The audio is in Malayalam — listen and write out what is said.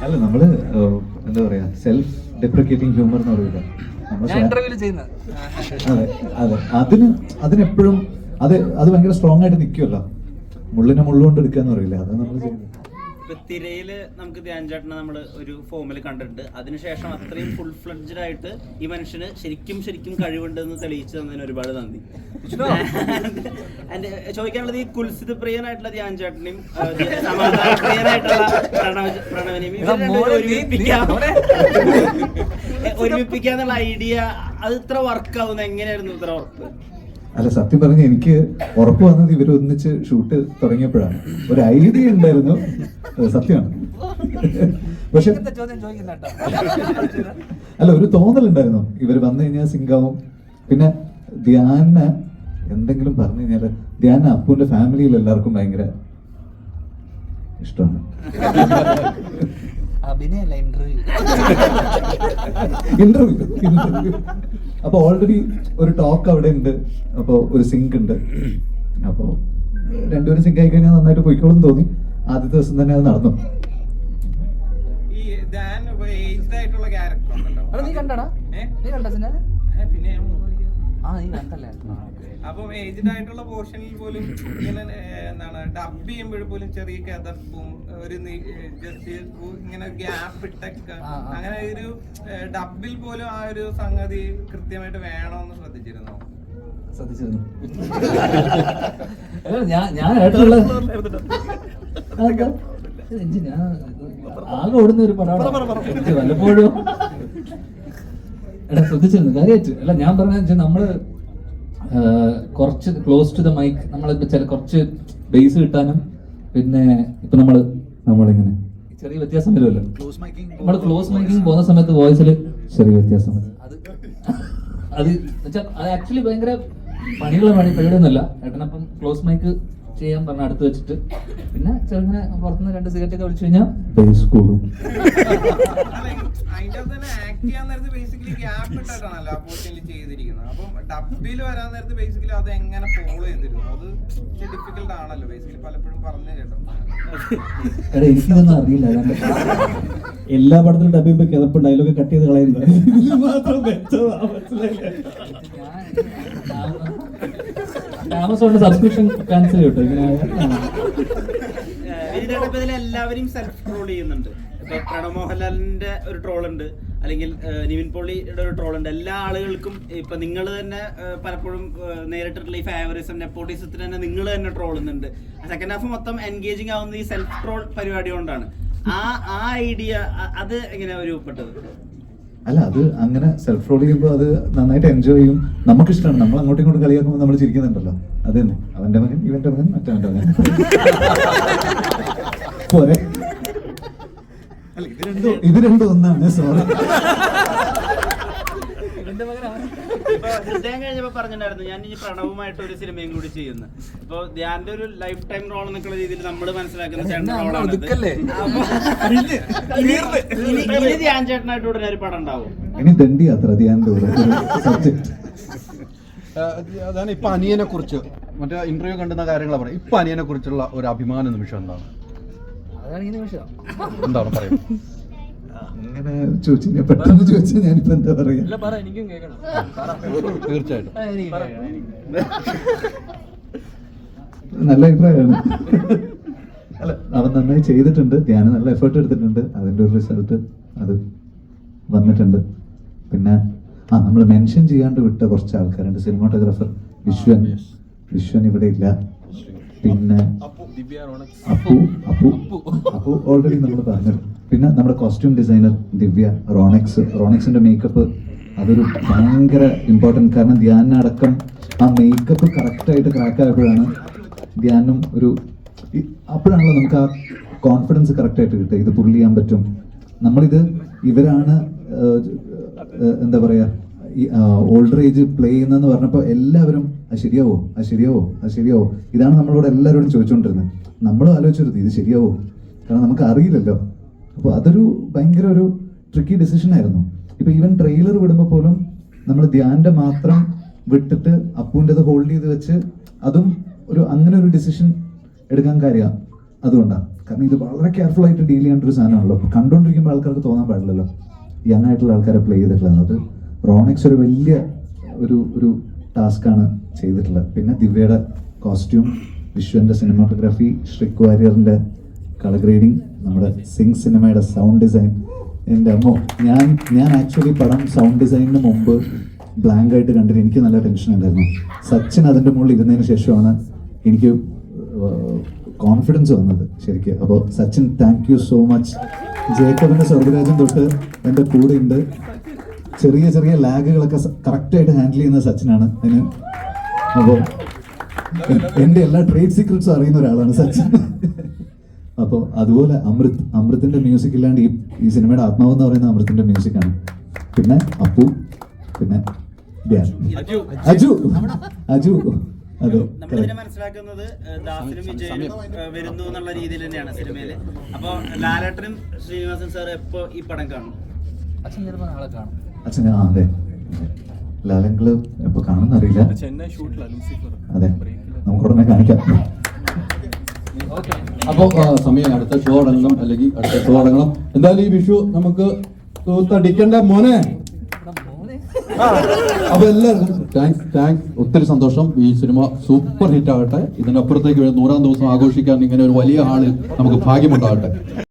അല്ല നമ്മള് എന്താ പറയാ സെൽഫ് ഡെപ്രിക്കേറ്റിംഗ് ഹ്യൂമർ എന്ന് പറയില്ല. അതെ അതെ, അതിനെപ്പോഴും അത് ഭയങ്കര സ്ട്രോങ് ആയിട്ട് നിൽക്കുമല്ലോ. മുള്ളിനെ മുള്ളുകൊണ്ട് എടുക്കാന്ന് പറയില്ല, അത് നമ്മൾ ചെയ്യുന്നത്. തിരയില് നമുക്ക് ധ്യാൻ ചേട്ടനെ നമ്മൾ ഒരു ഫോമിൽ കണ്ടിട്ടുണ്ട്. അതിനുശേഷം അത്രയും ഫുൾ ഫ്ലെഡ്ജഡ് ആയിട്ട് ഈ മനുഷ്യന് ശരിക്കും കഴിവുണ്ടെന്ന് തെളിയിച്ചു തന്നതിന് ഒരുപാട് നന്ദി. എന്റെ ചോദിക്കാനുള്ളത്, ഈ കുൽസിത് പ്രിയനായിട്ടുള്ള ധ്യാൻ ചേട്ടനെയും സമാധാന പ്രിയനായിട്ടുള്ള പ്രണവിനെയും ഒരുമിപ്പിക്കാന്നുള്ള ഐഡിയ അത് ഇത്ര വർക്കാവുന്നത് എങ്ങനെയായിരുന്നു? ഇത്ര ഉറപ്പ്? അല്ല, സത്യം പറഞ്ഞ എനിക്ക് ഉറപ്പ് വന്നത് ഇവർ ഒന്നിച്ച് ഷൂട്ട് തുടങ്ങിയപ്പോഴാണ്. ഒരു ഐഡിയ ഉണ്ടായിരുന്നു, സത്യമാണ്. പക്ഷെ അല്ല, ഒരു തോന്നലുണ്ടായിരുന്നു ഇവർ വന്നു കഴിഞ്ഞാൽ സിങ്കാവും. പിന്നെ ധ്യാന എന്തെങ്കിലും പറഞ്ഞു കഴിഞ്ഞാല് ധ്യാന അപ്പുവിന്റെ ഫാമിലിയിൽ എല്ലാവർക്കും ഭയങ്കര ഇഷ്ടമാണ്. ഇന്റർവ്യൂ അപ്പൊ ഓൾറെഡി ഒരു ടോക്ക് അവിടെ ഉണ്ട്, അപ്പൊ ഒരു സിങ്ക് ഉണ്ട്. അപ്പൊ രണ്ടുപേരും സിങ്ക് ആയി കഴിഞ്ഞാൽ നന്നായിട്ട് പോയിക്കോളും തോന്നി. ആദ്യത്തെ ദിവസം തന്നെ അത് നടന്നു. അപ്പം ഏജ്ഡ് ആയിട്ടുള്ള പോർഷനിൽ പോലും ഇങ്ങനെ എന്താണ് ഡബ് ചെയ്യുമ്പോൾ പോലും ചെറിയ കഥപ്പും ഒരു ജസ്റ്റ് ഇങ്ങനെ ഗ്യാപ്പ് ഇട്ടൊക്കെ അങ്ങനെ ഒരു ഡബിൽ പോലും ആ ഒരു സംഗതി കൃത്യമായിട്ട് വേണമെന്ന് ശ്രദ്ധിച്ചിരുന്നു. ഞാൻ ആകെ ഓടുന്ന ഒരു പടമാണ് വല്ലപ്പോഴും. എടാ ശ്രദ്ധിച്ചിരുന്നു കാര്യമായിട്ട്. അല്ല, ഞാൻ പറഞ്ഞ നമ്മള് കുറച്ച് ക്ലോസ് ടു ദ മൈക്ക്, നമ്മളിപ്പോ കുറച്ച് ബേസ് കിട്ടാനും പിന്നെ ഇപ്പൊ നമ്മളിങ്ങനെ ചെറിയ വ്യത്യാസം വരുമല്ലോ. നമ്മള് ക്ലോസ് മൈക്കിങ് പോകുന്ന സമയത്ത് വോയിസിൽ ചെറിയ വ്യത്യാസം വരും. അത് ആക്ച്വലി ഭയങ്കര പണിയുള്ള പരിപാടിയൊന്നുമല്ല. ഏട്ടനപ്പം ക്ലോസ് മൈക്ക് ചെയ്യാൻ പറഞ്ഞ അടുത്ത് വെച്ചിട്ട് പിന്നെ ചെറുങ്ങനെ പുറത്തുനിന്ന് 2 സിഗരറ്റ് ഒക്കെ വിളിച്ചു കഴിഞ്ഞാൽ ബേസ് കൂടും. എനിക്കിതൊന്നും അറിയില്ല. എല്ലാ പടത്തിലും ഡബ് ചെയ്യുമ്പോ കിതപ്പ് ഡയലോഗ് കട്ട് ചെയ്ത് കളയുന്നത് ആമസോണിന്റെ സബ്സ്ക്രിപ്ഷൻ ക്യാൻസൽ ചെയ്യട്ടോ. എല്ലാവരും സെൽഫ് ട്രോൾ ചെയ്യുന്നുണ്ട്. ഇപ്പൊ പ്രണവ് മോഹൻലാലിന്റെ ഒരു ട്രോൾ ഉണ്ട്, അല്ലെങ്കിൽ നിവിൻ പോളിയുടെ ഒരു ട്രോൾ ഉണ്ട്. എല്ലാ ആളുകൾക്കും ഇപ്പൊ നിങ്ങൾ തന്നെ പലപ്പോഴും നേരിട്ടിട്ടുള്ള ഈ ഫേവറിസം നെപ്പോട്ടിസത്തിന് തന്നെ നിങ്ങൾ തന്നെ ട്രോളുന്നുണ്ട്. സെക്കൻഡ് ഹാഫ് മൊത്തം എൻഗേജിങ് ആവുന്നത് ഈ സെൽഫ് ട്രോൾ പരിപാടി കൊണ്ടാണ്. ആ ഐഡിയ അത് എങ്ങനെയാ രൂപപ്പെട്ടത്? അല്ല, അത് അങ്ങനെ സെൽഫ് റോൾ ചെയ്യുമ്പോൾ അത് നന്നായിട്ട് എൻജോയ് ചെയ്യും. നമുക്കിഷ്ടമാണ്. നമ്മൾ അങ്ങോട്ടും ഇങ്ങോട്ടും കളിയാക്കുമ്പോൾ നമ്മൾ ചിരിക്കുന്നുണ്ടല്ലോ. അത് തന്നെ, അവന്റെ മകൻ, ഇവന്റെ മകൻ, മറ്റവന്റെ മകൻ പോരെ. ഇത് രണ്ടും ഒന്നാണ്. സോറി. ഹൃദയം കഴിഞ്ഞപ്പോ പറഞ്ഞിട്ടുണ്ടായിരുന്നു ഞാൻ ഇനി പ്രണവുമായിട്ട് ഒരു സിനിമയും കൂടി ചെയ്യുന്നു. ഇപ്പൊ ധ്യാന്റെ ഒരു ലൈഫ് ടൈം റോൾ എന്നൊക്കെയുള്ള രീതിയിൽ നമ്മൾ മനസ്സിലാക്കുന്ന ചേട്ടൻ റോളാണ്. ഇനി ധ്യാൻ ചേട്ടനായിട്ട് ഉടനെ ഒരു പടം ഉണ്ടാവും. ഇനി ദണ്ഡി യാത്ര ധ്യാന്റെ സബ്ജക്ട്. അതാണ് ഇപ്പൊ അനിയനെ കുറിച്ച് മറ്റേ ഇന്റർവ്യൂ കണ്ടുന്ന കാര്യങ്ങളാണ് പറയുന്നത്. ഇപ്പൊ അനിയനെ കുറിച്ചുള്ള ഒരു അഭിമാന നിമിഷം എന്താണ്? എന്താണ് പറയുന്നത്? അങ്ങനെ ചോദിച്ചു, പെട്ടെന്ന് ചോദിച്ചാൽ ഞാനിപ്പോ എന്താ പറയാ? തീർച്ചയായിട്ടും നല്ല അഭിപ്രായമാണ്. അല്ല, അവൻ നന്നായി ചെയ്തിട്ടുണ്ട്. ധ്യാന നല്ല എഫേർട്ട് എടുത്തിട്ടുണ്ട്. അതിന്റെ ഒരു റിസൾട്ട് അത് വന്നിട്ടുണ്ട്. പിന്നെ നമ്മൾ മെൻഷൻ ചെയ്യാണ്ട് വിട്ട കുറച്ച് ആൾക്കാരുണ്ട്. സിനിമാറ്റോഗ്രാഫർ വിശ്വൻ ഇവിടെ ഇല്ല. പിന്നെ അപ്പു ഓൾറെഡി നമ്മൾ പറഞ്ഞു. പിന്നെ നമ്മുടെ കോസ്റ്റ്യൂം ഡിസൈനർ ദിവ്യ, റോണക്സിന്റെ മേക്കപ്പ് അതൊരു ഭയങ്കര ഇമ്പോർട്ടൻറ്റ്. കാരണം ധ്യാനടക്കം ആ മേക്കപ്പ് കറക്റ്റായിട്ട് ക്രാക്ക് ആയപ്പോഴാണ് ധ്യാനം അപ്പോഴാണല്ലോ നമുക്ക് ആ കോൺഫിഡൻസ് കറക്റ്റായിട്ട് കിട്ടുക. ഇത് പുള്ളി ചെയ്യാൻ പറ്റും. ഇവരാണ് എന്താ പറയാ, ഈ ഓൾഡർ ഏജ് പ്ലേ ചെയ്യുന്നതെന്ന് പറഞ്ഞപ്പോൾ എല്ലാവരും അത് ശരിയാവോ ഇതാണ് നമ്മളോട് എല്ലാവരോടും ചോദിച്ചുകൊണ്ടിരുന്നത്. നമ്മളും ആലോചിച്ചിരുന്നു ഇത് ശരിയാവോ, കാരണം നമുക്ക് അറിയില്ലല്ലോ. അപ്പോൾ അതൊരു ഭയങ്കര ഒരു ട്രിക്കി ഡിസിഷൻ ആയിരുന്നു. ഇപ്പൊ ഈവൻ ട്രെയിലർ വിടുമ്പോൾ പോലും നമ്മൾ ധ്യാന്റെ മാത്രം വിട്ടിട്ട് അപ്പുവിൻ്റെത് ഹോൾഡ് ചെയ്ത് വെച്ച് അതും അങ്ങനെ ഒരു ഡിസിഷൻ എടുക്കാൻ കാര്യമാണ്. അതുകൊണ്ടാണ് കാരണം ഇത് വളരെ കെയർഫുൾ ആയിട്ട് ഡീൽ ചെയ്യേണ്ട ഒരു സാധനമാണല്ലോ. കണ്ടുകൊണ്ടിരിക്കുമ്പോൾ ആൾക്കാർക്ക് തോന്നാൻ പാടില്ലല്ലോ യങ് ആയിട്ടുള്ള ആൾക്കാരെ പ്ലേ ചെയ്തിട്ടുള്ളത്. അത് റോണിക്സ് ഒരു വലിയ ഒരു ടാസ്ക്കാണ് ചെയ്തിട്ടുള്ളത്. പിന്നെ ദിവ്യയുടെ കോസ്റ്റ്യൂം, വിശ്വന്റെ സിനിമാറ്റോഗ്രാഫി, ശ്രിക് വാര്യറിന്റെ കളർ ഗ്രേഡിങ്, നമ്മുടെ സിംഗ് സിനിമയുടെ സൗണ്ട് ഡിസൈൻ. എൻ്റെ അമ്മോ, ഞാൻ ആക്ച്വലി പടം സൗണ്ട് ഡിസൈനിന് മുമ്പ് ബ്ലാങ്ക് ആയിട്ട് കണ്ടിട്ട് എനിക്ക് നല്ല ടെൻഷൻ ഉണ്ടായിരുന്നു. സച്ചിൻ അതിൻ്റെ മുകളിൽ ഇരുന്നതിന് ശേഷമാണ് എനിക്ക് കോൺഫിഡൻസ് വന്നത് ശരിക്കും. അപ്പോൾ Sachin, thank you so much. ജേക്കബിന്റെ സ്വർഗരാജൻ തൊട്ട് എൻ്റെ കൂടെ ഉണ്ട്. ചെറിയ ചെറിയ ലാഗുകളൊക്കെ കറക്റ്റായിട്ട് ഹാൻഡിൽ ചെയ്യുന്ന സച്ചിനാണ്. അതിന് അപ്പോൾ എൻ്റെ എല്ലാ ട്രേഡ് സീക്രട്സും അറിയുന്ന ഒരാളാണ് സച്ചിൻ. അപ്പോൾ അതുപോലെ അമൃത്തിന്റെ മ്യൂസിക് ഇല്ലാണ്ട് ഈ സിനിമയുടെ ആത്മാവ് എന്ന് പറയുന്ന അമൃത്തിന്റെ മ്യൂസിക്കാണ്. പിന്നെ അപ്പു, പിന്നെ അജു. അതെ, നമ്മളിതിനെ മനസ്സിലാക്കുന്നത് ദാസനും വിജയനും വരുന്നു എന്നുള്ള രീതിയിൽ തന്നെയാണ് സിനിമയില്. അപ്പൊ ലാലേട്ടനും ശ്രീനിവാസൻ സാർ എപ്പോ ഈ പടം കാണും? അച്ഛൻ ചിലപ്പോൾ നാളെ കാണും. അച്ഛൻ അതെ, ലാലങ്കള് എപ്പോ കാണുന്ന അറിയില്ല. അതെ, നമുക്ക് ഉടനെ കാണിക്കാം. അപ്പോൾ സമയം അടുത്ത ഷോ അടങ്ങണം, അല്ലെങ്കിൽ അടുത്ത ഷോ അടങ്ങണം. എന്തായാലും ഈ വിഷു നമുക്ക് തടിക്കണ്ട മോനെ. അപ്പൊ എല്ലാവർക്കും താങ്ക്സ്. ഒത്തിരി സന്തോഷം. ഈ സിനിമ സൂപ്പർ ഹിറ്റ് ആകട്ടെ. ഇതിനപ്പുറത്തേക്ക് 100ാം ദിവസം ആഘോഷിക്കാൻ ഇങ്ങനെ ഒരു വലിയ ഹാളിൽ നമുക്ക് ഭാഗ്യമുണ്ടാകട്ടെ.